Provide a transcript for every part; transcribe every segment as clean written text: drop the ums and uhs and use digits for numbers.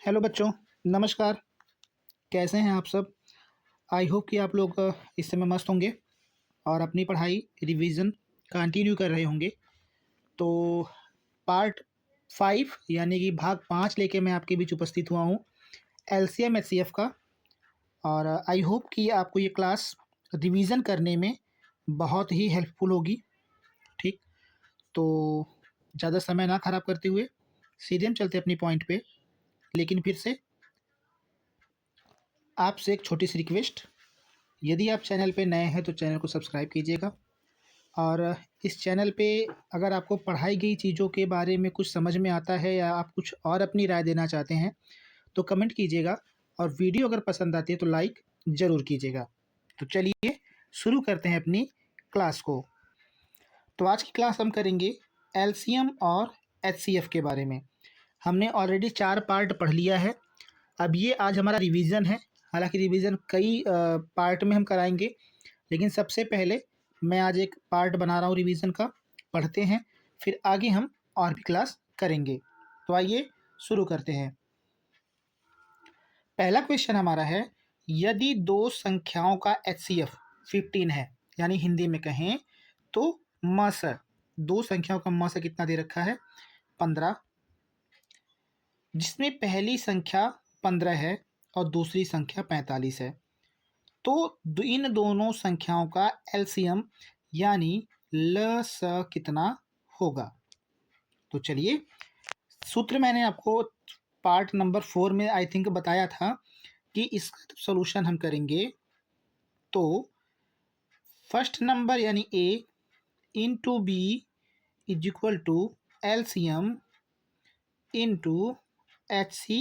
Hello बच्चों, नमस्कार। कैसे हैं आप सब? आई होप कि आप लोग इस समय मस्त होंगे और अपनी पढ़ाई रिवीजन कंटिन्यू कर रहे होंगे। तो पार्ट 5 यानी कि भाग 5 लेके मैं आपके बीच उपस्थित हुआ हूँ एलसीएम एचसीएफ का। और आई होप कि आपको ये क्लास रिवीजन करने में बहुत ही हेल्पफुल होगी। ठीक, तो ज़्यादा समय ना ख़राब करते हुए सीधे हम चलते अपनी पॉइंट पे। लेकिन फिर से आपसे एक छोटी सी रिक्वेस्ट, यदि आप चैनल पे नए हैं तो चैनल को सब्सक्राइब कीजिएगा। और इस चैनल पे अगर आपको पढ़ाई गई चीज़ों के बारे में कुछ समझ में आता है या आप कुछ और अपनी राय देना चाहते हैं तो कमेंट कीजिएगा। और वीडियो अगर पसंद आती है तो लाइक ज़रूर कीजिएगा। तो चलिए शुरू करते हैं अपनी क्लास को। तो आज की क्लास हम करेंगे एलसीएम और एचसीएफ के बारे में। हमने ऑलरेडी 4 पार्ट पढ़ लिया है। अब ये आज हमारा रिवीजन है। हालांकि रिवीजन कई पार्ट में हम कराएंगे, लेकिन सबसे पहले मैं आज एक पार्ट बना रहा हूँ रिवीजन का। पढ़ते हैं, फिर आगे हम और भी क्लास करेंगे। तो आइए शुरू करते हैं। पहला क्वेश्चन हमारा है, यदि दो संख्याओं का एचसीएफ 15 है, यानी हिंदी में कहें तो मस, दो संख्याओं का मस कितना दे रखा है 15, जिसमें पहली संख्या 15 है और दूसरी संख्या 45 है। तो इन दोनों संख्याओं का एलसीएम यानी लस कितना होगा? तो चलिए, सूत्र मैंने आपको पार्ट नंबर 4 में आई थिंक बताया था कि इसका सॉल्यूशन हम करेंगे। तो फर्स्ट नंबर यानी A into B is equal to LCM into H C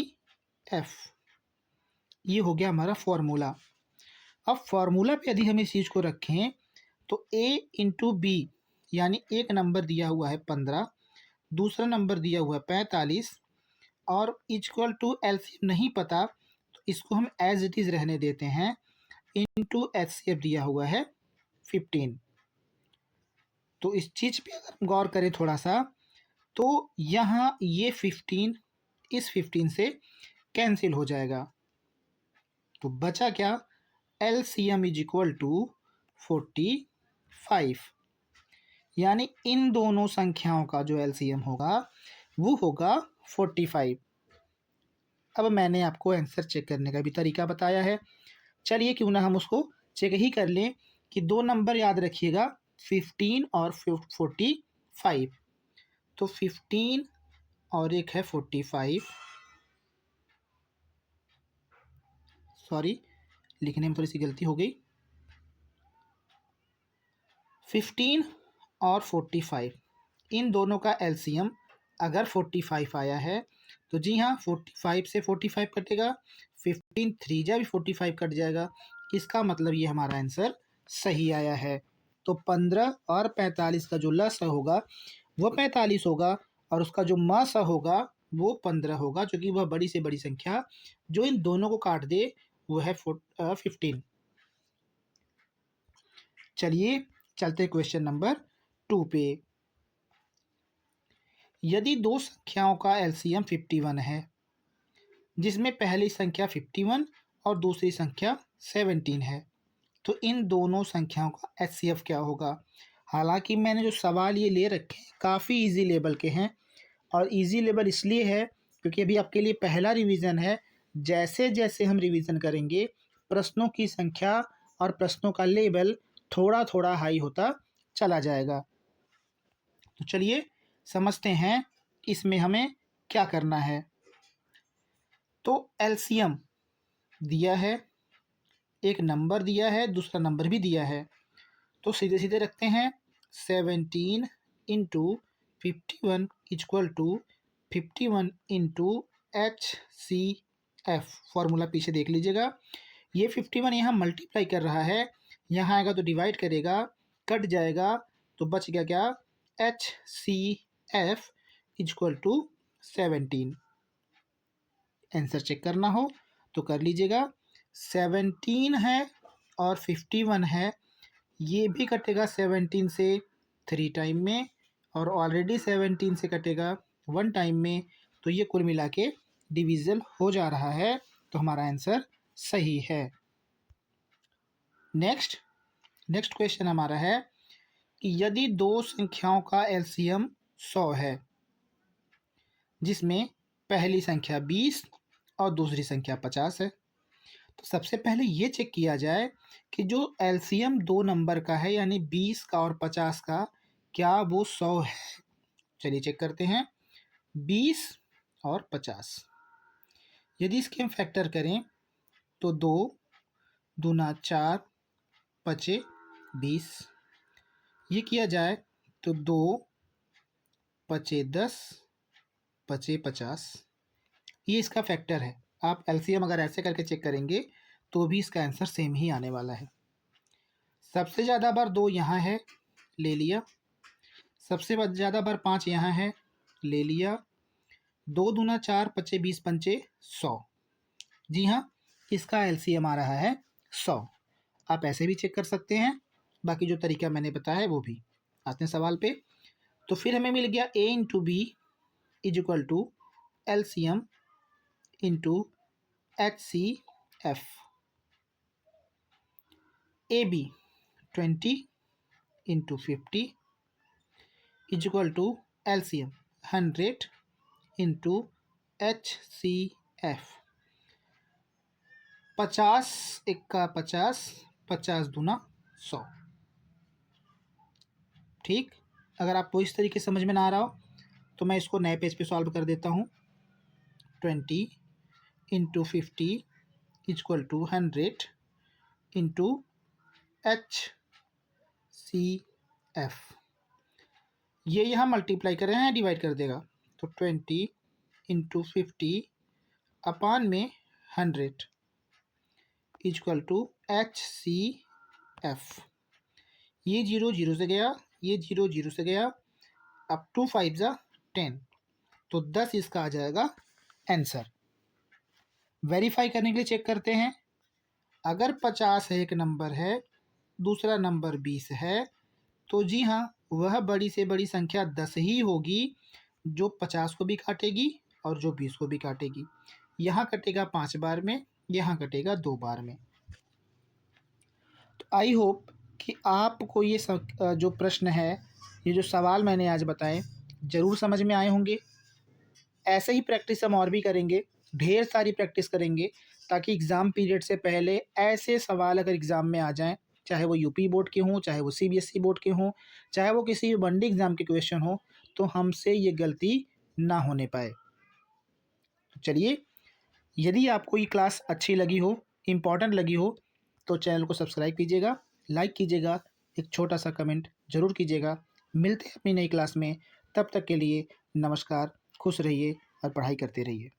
F. ये हो गया हमारा फॉर्मूला। अब फार्मूला पे यदि हम इस चीज़ को रखें तो a इंटू बी, यानी एक नंबर दिया हुआ है 15, दूसरा नंबर दिया हुआ है 45 और इक्वल टू एलसीएम नहीं पता, तो इसको हम एज इट इज़ रहने देते हैं। इंटू एचसीएफ दिया हुआ है 15। तो इस चीज़ पे अगर गौर करें थोड़ा सा, तो यहाँ ये 15 इस 15 से कैंसिल हो जाएगा। तो बचा क्या? एलसीएम इज इक्वल टू 45, यानी इन दोनों संख्याओं का जो एलसीएम होगा वो होगा 45। अब मैंने आपको आंसर चेक करने का भी तरीका बताया है। चलिए क्यों ना हम उसको चेक ही कर लें कि दो नंबर याद रखिएगा 15 और 45। तो 15 और एक है 45, सॉरी लिखने में थोड़ी सी गलती हो गई। 15 और 45, इन दोनों का एलसीएम अगर 45 आया है तो जी हाँ 45 से 45 कटेगा, 15 3 जा भी 45 कट जाएगा। इसका मतलब ये हमारा आंसर सही आया है। तो 15 और 45 का जो लस होगा वो 45 होगा और उसका जो मस होगा वो 15 होगा, क्योंकि वह बड़ी से बड़ी संख्या जो इन दोनों को काट दे वो है 15। चलिए चलते क्वेश्चन नंबर 2 पे। यदि दो संख्याओं का एलसीएम 51 है, जिसमें पहली संख्या 51 और दूसरी संख्या 17 है, तो इन दोनों संख्याओं का एचसीएफ क्या होगा? हालांकि मैंने जो सवाल ये ले रखे हैं काफ़ी इजी लेवल के हैं, और इजी लेवल इसलिए है क्योंकि अभी आपके लिए पहला रिवीजन है। जैसे जैसे हम रिवीजन करेंगे प्रश्नों की संख्या और प्रश्नों का लेवल थोड़ा थोड़ा हाई होता चला जाएगा। तो चलिए समझते हैं इसमें हमें क्या करना है। तो एलसीएम दिया है, एक नंबर दिया है, दूसरा नंबर भी दिया है। तो सीधे सीधे रखते हैं 17 into 51 equal to 51 into H C F. Formula पीछे देख लीजिएगा। ये 51 यहाँ मल्टीप्लाई कर रहा है, यहाँ आएगा तो डिवाइड करेगा, कट जाएगा तो बच गया क्या? H C F equal to 17। Answer check करना हो तो कर लीजिएगा। 17 है और 51 है, ये भी कटेगा 17 से 3 टाइम में, और ऑलरेडी 17 से कटेगा 1 टाइम में। तो ये कुल मिला के डिविजल हो जा रहा है, तो हमारा आंसर सही है। नेक्स्ट क्वेश्चन हमारा है कि यदि दो संख्याओं का एलसीएम 100 है, जिसमें पहली संख्या 20 और दूसरी संख्या 50 है, तो सबसे पहले ये चेक किया जाए कि जो एलसीएम दो नंबर का है, यानी 20 का और 50 का, क्या वो 100 है। चलिए चेक करते हैं। 20 और 50, यदि इसके हम फैक्टर करें तो 2 दूना 4 पचे 20, ये किया जाए तो 2 पचे 10 पचे 50, ये इसका फैक्टर है। आप एलसीएम अगर ऐसे करके चेक करेंगे तो भी इसका आंसर सेम ही आने वाला है। सबसे ज़्यादा बार 2 यहाँ है, ले लिया। सबसे ज़्यादा बार 5 यहाँ है, ले लिया। 2 दूना 4 पचे 20 पंचे 100। जी हाँ, इसका एलसीएम आ रहा है 100। आप ऐसे भी चेक कर सकते हैं, बाकी जो तरीका मैंने बताया है वो भी। आते हैं सवाल पे। तो फिर हमें मिल गया a into B is equal to LCM into HCF। A B 20 into 50 is equal to LCM 100 into HCF। 50 इक्का 50, 50 दूना 100। ठीक, अगर आपको इस तरीके समझ में ना आ रहा हो तो मैं इसको नए पेज पे सॉल्व कर देता हूँ। 20 into 50 equal to 100 into HCF। ये यहाँ मल्टीप्लाई कर रहे हैं, डिवाइड कर देगा, तो 20 इंटू 50 अपान में 100 इक्वल टू HCF। ये 0 0 से गया, ये 0 0 से गया, अब 2 5 जा 10, तो 10 इसका आ जाएगा आंसर। वेरीफाई करने के लिए चेक करते हैं। अगर 50 एक नंबर है, दूसरा नंबर 20 है, तो जी हाँ, वह बड़ी से बड़ी संख्या 10 ही होगी, जो 50 को भी काटेगी और जो 20 को भी काटेगी। यहाँ कटेगा 5 बार में, यहाँ कटेगा 2 बार में। तो आई होप कि आपको ये जो प्रश्न है, ये जो सवाल मैंने आज बताए, ज़रूर समझ में आए होंगे। ऐसे ही प्रैक्टिस हम और भी करेंगे, ढेर सारी प्रैक्टिस करेंगे, ताकि एग्ज़ाम पीरियड से पहले ऐसे सवाल अगर एग्ज़ाम में आ जाएं, चाहे वो यूपी बोर्ड के हों, चाहे वो सीबीएसई बोर्ड के हों, चाहे वो किसी वनडे एग्ज़ाम के क्वेश्चन हो, तो हमसे ये गलती ना होने पाए। तो चलिए, यदि आपको ये क्लास अच्छी लगी हो, इम्पॉर्टेंट लगी हो, तो चैनल को सब्सक्राइब कीजिएगा, लाइक कीजिएगा, एक छोटा सा कमेंट ज़रूर कीजिएगा। मिलते हैं अपनी नई क्लास में, तब तक के लिए नमस्कार, खुश रहिए और पढ़ाई करते रहिए।